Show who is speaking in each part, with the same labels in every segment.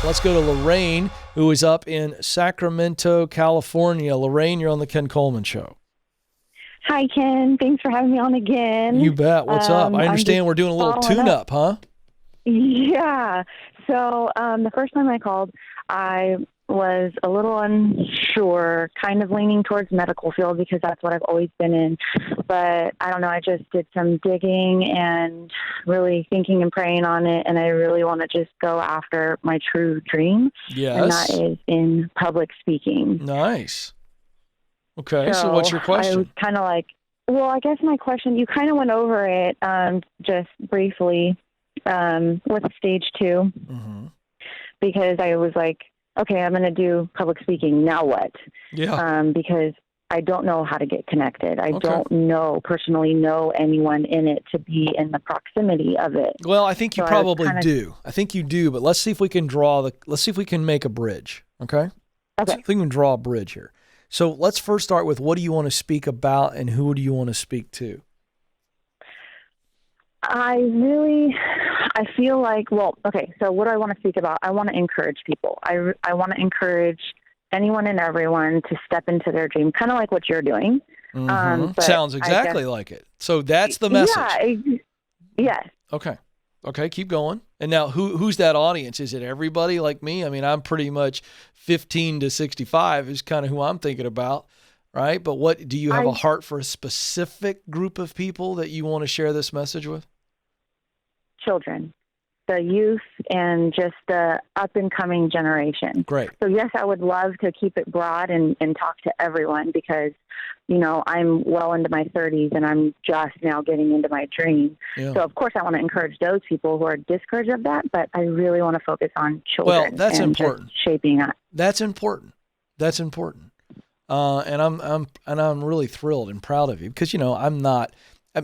Speaker 1: Let's go to Lorraine, who is up in Sacramento, California. Lorraine, you're on the Ken Coleman Show.
Speaker 2: Hi, Ken. Thanks for having me on again.
Speaker 1: You bet. What's up? I understand we're doing a little tune-up, huh?
Speaker 2: Yeah. So the first time I called, I was a little unsure, kind of leaning towards medical field because that's what I've always been in. But I don't know, I just did some digging and really thinking and praying on it, and I really want to just go after my true dream.
Speaker 1: Yes.
Speaker 2: And that is in public speaking.
Speaker 1: Nice. Okay, so what's your question?
Speaker 2: I was kind of like, well, I guess my question, you kind of went over it just briefly with stage 2,
Speaker 1: Mm-hmm.
Speaker 2: because I was like, okay, I'm going to do public speaking. Now what?
Speaker 1: Yeah.
Speaker 2: Because I don't know how to get connected. I don't personally know anyone in it to be in the proximity of it.
Speaker 1: Well, I think you probably do. I think you do, but let's see if we can make a bridge. Okay.
Speaker 2: Okay.
Speaker 1: So if we can draw a bridge here. So let's first start with, what do you want to speak about and who do you want to speak to?
Speaker 2: I feel like, so what do I want to speak about? I want to encourage people. I want to encourage anyone and everyone to step into their dream, kind of like what you're doing.
Speaker 1: Mm-hmm. Sounds exactly like it. So that's the message.
Speaker 2: Yes.
Speaker 1: Okay, keep going. And now who's that audience? Is it everybody like me? I mean, I'm pretty much 15 to 65 is kind of who I'm thinking about, right? But what do you have a heart for a specific group of people that you want to share this message with?
Speaker 2: Children, the youth, and just the up-and-coming generation.
Speaker 1: Great. So
Speaker 2: yes, I would love to keep it broad and talk to everyone because, I'm well into my 30s and I'm just now getting into my dream. Yeah. So, of course, I want to encourage those people who are discouraged of that, but I really want to focus on children.
Speaker 1: Well, that's important.
Speaker 2: Shaping up.
Speaker 1: That's important. And I'm really thrilled and proud of you because, I'm not.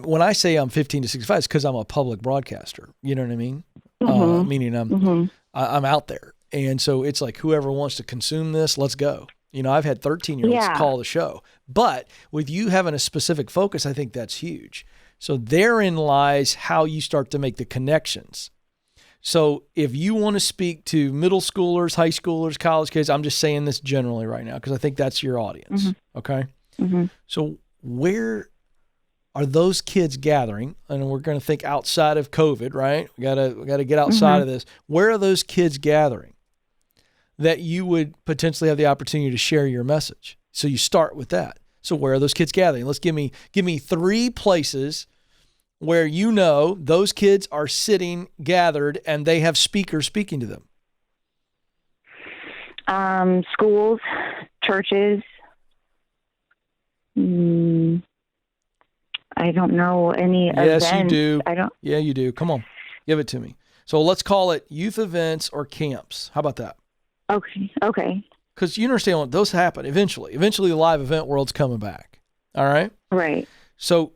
Speaker 1: When I say I'm 15 to 65, it's because I'm a public broadcaster. You know what I mean?
Speaker 2: Mm-hmm.
Speaker 1: Meaning I'm out there. And so it's like, whoever wants to consume this, let's go. I've had 13-year-olds call the show. But with you having a specific focus, I think that's huge. So therein lies how you start to make the connections. So if you want to speak to middle schoolers, high schoolers, college kids, I'm just saying this generally right now because I think that's your audience. Mm-hmm. Okay?
Speaker 2: Mm-hmm.
Speaker 1: So where are those kids gathering? And we're going to think outside of COVID, right? We got to get outside of this. Where are those kids gathering that you would potentially have the opportunity to share your message? So you start with that. So where are those kids gathering? Let's give me 3 places where those kids are sitting gathered and they have speakers speaking to them.
Speaker 2: Schools, churches. I don't know any events.
Speaker 1: Yes, you do. Yeah, you do. Come on, give it to me. So let's call it youth events or camps. How about that?
Speaker 2: Okay.
Speaker 1: Because you understand what those happen eventually. Eventually, the live event world's coming back. All right?
Speaker 2: Right.
Speaker 1: So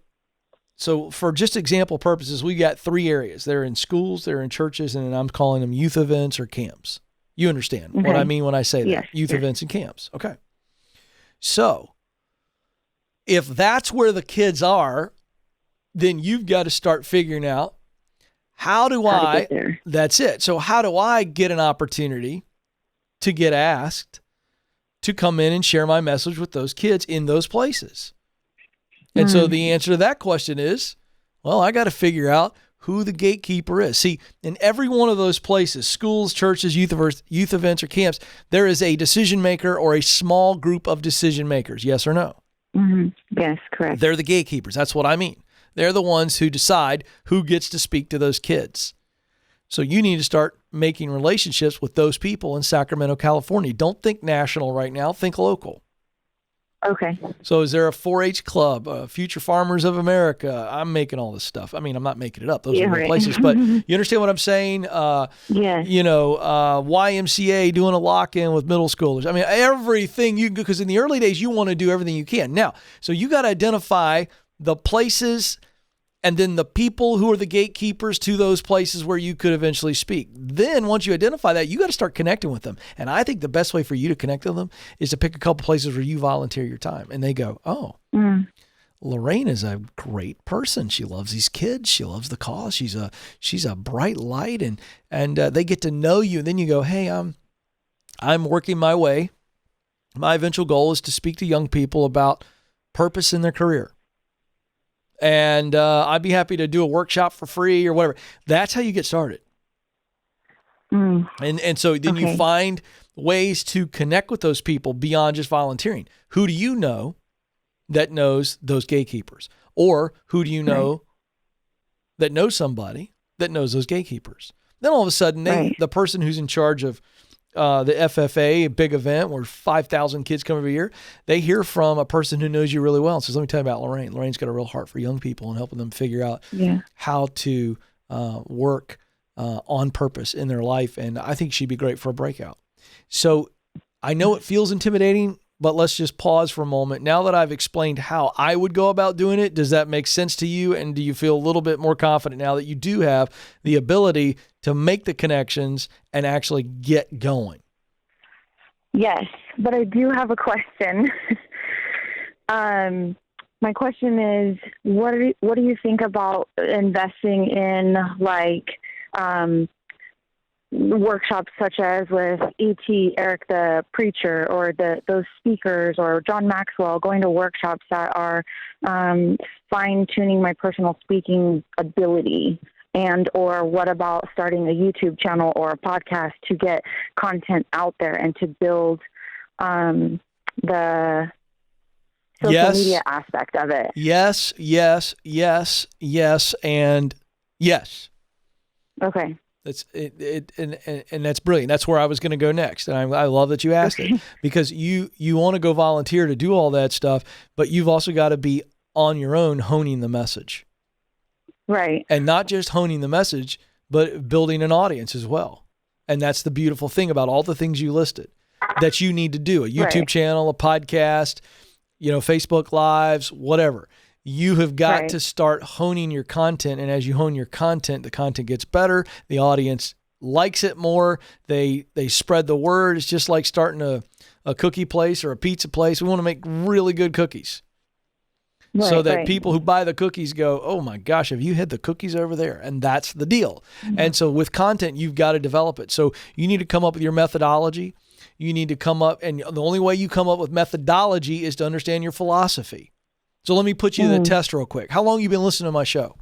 Speaker 1: for just example purposes, we got 3 areas. They're in schools, they're in churches, and I'm calling them youth events or camps. You understand what I mean when I say that?
Speaker 2: Yes.
Speaker 1: Youth events and camps. Okay. So if that's where the kids are, then you've got to start figuring out how to get there. That's it. So how do I get an opportunity to get asked to come in and share my message with those kids in those places? And so the answer to that question is, well, I got to figure out who the gatekeeper is. See, in every one of those places, schools, churches, youth events, or camps, there is a decision maker or a small group of decision makers. Yes or no?
Speaker 2: Mm-hmm. Yes, correct.
Speaker 1: They're the gatekeepers. That's what I mean. They're the ones who decide who gets to speak to those kids. So you need to start making relationships with those people in Sacramento, California. Don't think national right now. Think local.
Speaker 2: Okay.
Speaker 1: So is there a 4-H club, Future Farmers of America? I'm making all this stuff. I mean, I'm not making it up. Those are real places. But you understand what I'm saying?
Speaker 2: Yes.
Speaker 1: YMCA doing a lock-in with middle schoolers. I mean, everything you can, because in the early days, you want to do everything you can. Now, so you got to identify the places and then the people who are the gatekeepers to those places where you could eventually speak. Then once you identify that, you got to start connecting with them. And I think the best way for you to connect with them is to pick a couple places where you volunteer your time. And they go, oh, Lorraine is a great person. She loves these kids. She loves the cause. She's a bright light, and they get to know you. And then you go, hey, I'm working my way. My eventual goal is to speak to young people about purpose in their career. And I'd be happy to do a workshop for free or whatever. That's how you get started. And so then you find ways to connect with those people beyond just volunteering. Who do you know that knows those gatekeepers? Or who do you know that knows somebody that knows those gatekeepers? Then all of a sudden, the person who's in charge of the FFA, a big event where 5,000 kids come every year, they hear from a person who knows you really well and says, let me tell you about Lorraine. Lorraine's got a real heart for young people and helping them figure out how to work on purpose in their life. And I think she'd be great for a breakout. So I know it feels intimidating, but let's just pause for a moment. Now that I've explained how I would go about doing it, does that make sense to you? And do you feel a little bit more confident now that you do have the ability to make the connections and actually get going?
Speaker 2: Yes, but I do have a question. My question is, what do you think about investing in workshops such as with E.T., Eric the Preacher, or those speakers, or John Maxwell, going to workshops that are fine-tuning my personal speaking ability? And or what about starting a YouTube channel or a podcast to get content out there and to build the social media aspect of it?
Speaker 1: Yes, and yes.
Speaker 2: Okay.
Speaker 1: That's it, and that's brilliant. That's where I was going to go next, and I love that you asked it, because you want to go volunteer to do all that stuff, but you've also got to be on your own honing the message,
Speaker 2: right?
Speaker 1: And not just honing the message, but building an audience as well. And that's the beautiful thing about all the things you listed that you need to do: a YouTube channel, a podcast, Facebook Lives, whatever. You have got to start honing your content. And as you hone your content, the content gets better. The audience likes it more. They spread the word. It's just like starting a cookie place or a pizza place. We want to make really good cookies so that people who buy the cookies go, oh my gosh, have you had the cookies over there? And that's the deal. Mm-hmm. And so with content, you've got to develop it. So you need to come up with your methodology. You need to come up, and the only way you come up with methodology is to understand your philosophy. So let me put you to the test real quick. How long have you been listening to my show?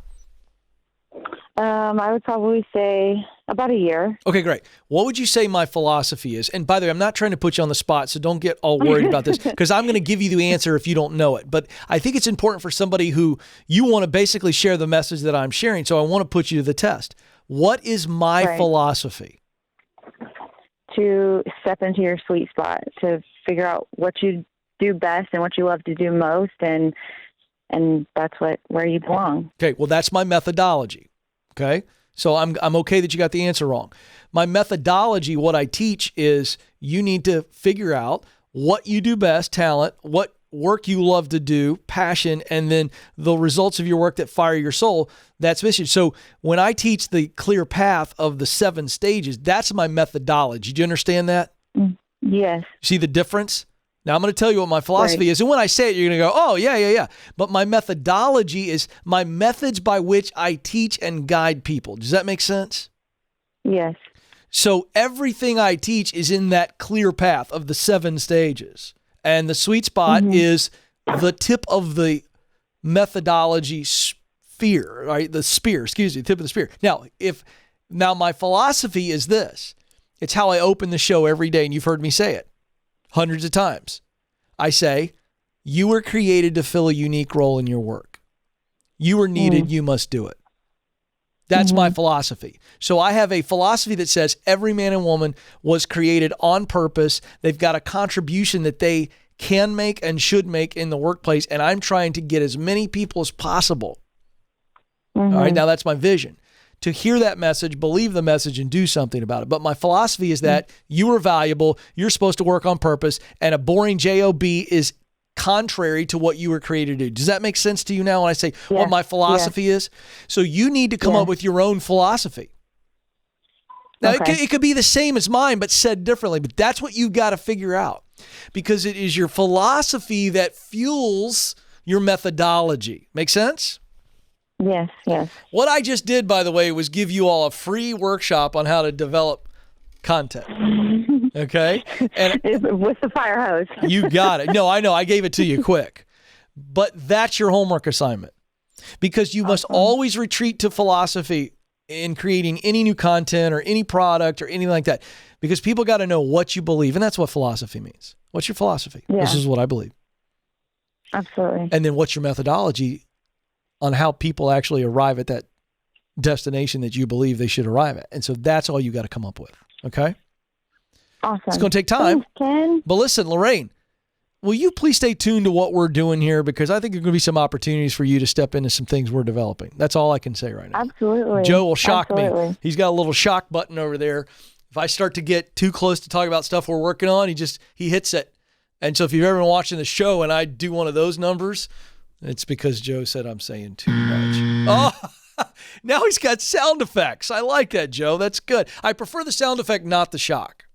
Speaker 2: I would probably say about a year.
Speaker 1: Okay, great. What would you say my philosophy is? And by the way, I'm not trying to put you on the spot, so don't get all worried about this, because I'm going to give you the answer if you don't know it. But I think it's important for somebody who you want to basically share the message that I'm sharing, so I want to put you to the test. What is my philosophy?
Speaker 2: To step into your sweet spot, to figure out what you do best and what you love to do most, and that's where you belong.
Speaker 1: Okay, well, that's my methodology. Okay, so I'm okay that you got the answer wrong. My methodology, what I teach is you need to figure out what you do best, talent, what work you love to do, passion, and then the results of your work that fire your soul, that's mission. So when I teach the clear path of the 7 stages, that's my methodology. Do you understand that?
Speaker 2: Yes.
Speaker 1: See the difference? Now, I'm going to tell you what my philosophy is. And when I say it, you're going to go, oh, yeah. But my methodology is my methods by which I teach and guide people. Does that make sense?
Speaker 2: Yes.
Speaker 1: So everything I teach is in that clear path of the 7 stages. And the sweet spot is the tip of the methodology sphere, right? The tip of the spear. Now my philosophy is this. It's how I open the show every day, and you've heard me say it hundreds of times. I say, you were created to fill a unique role in your work. You were needed, you must do it. That's my philosophy. So I have a philosophy that says every man and woman was created on purpose. They've got a contribution that they can make and should make in the workplace, and I'm trying to get as many people as possible. All right, now that's my vision. To hear that message, believe the message, and do something about it. But my philosophy is that you are valuable, you're supposed to work on purpose, and a boring job is contrary to what you were created to do. Does that make sense to you now when I say what my philosophy is? So you need to come up with your own philosophy. Now, it could be the same as mine, but said differently. But that's what you've got to figure out, because it is your philosophy that fuels your methodology. Make sense?
Speaker 2: Yes, yes.
Speaker 1: What I just did, by the way, was give you all a free workshop on how to develop content. Okay? And
Speaker 2: with the fire hose.
Speaker 1: You got it. No, I know. I gave it to you quick. But that's your homework assignment. Because you must always retreat to philosophy in creating any new content or any product or anything like that. Because people got to know what you believe. And that's what philosophy means. What's your philosophy?
Speaker 2: Yeah.
Speaker 1: This is what I believe.
Speaker 2: Absolutely.
Speaker 1: And then what's your methodology on how people actually arrive at that destination that you believe they should arrive at. And so that's all you got to come up with. Okay?
Speaker 2: Awesome.
Speaker 1: It's going to take time.
Speaker 2: Thanks, Ken.
Speaker 1: But listen, Lorraine, will you please stay tuned to what we're doing here? Because I think there are going to be some opportunities for you to step into some things we're developing. That's all I can say right now.
Speaker 2: Absolutely.
Speaker 1: Joe will shock me. He's got a little shock button over there. If I start to get too close to talk about stuff we're working on, he hits it. And so if you've ever been watching the show and I do one of those numbers, it's because Joe said I'm saying too much. Oh, now he's got sound effects. I like that, Joe. That's good. I prefer the sound effect, not the shock.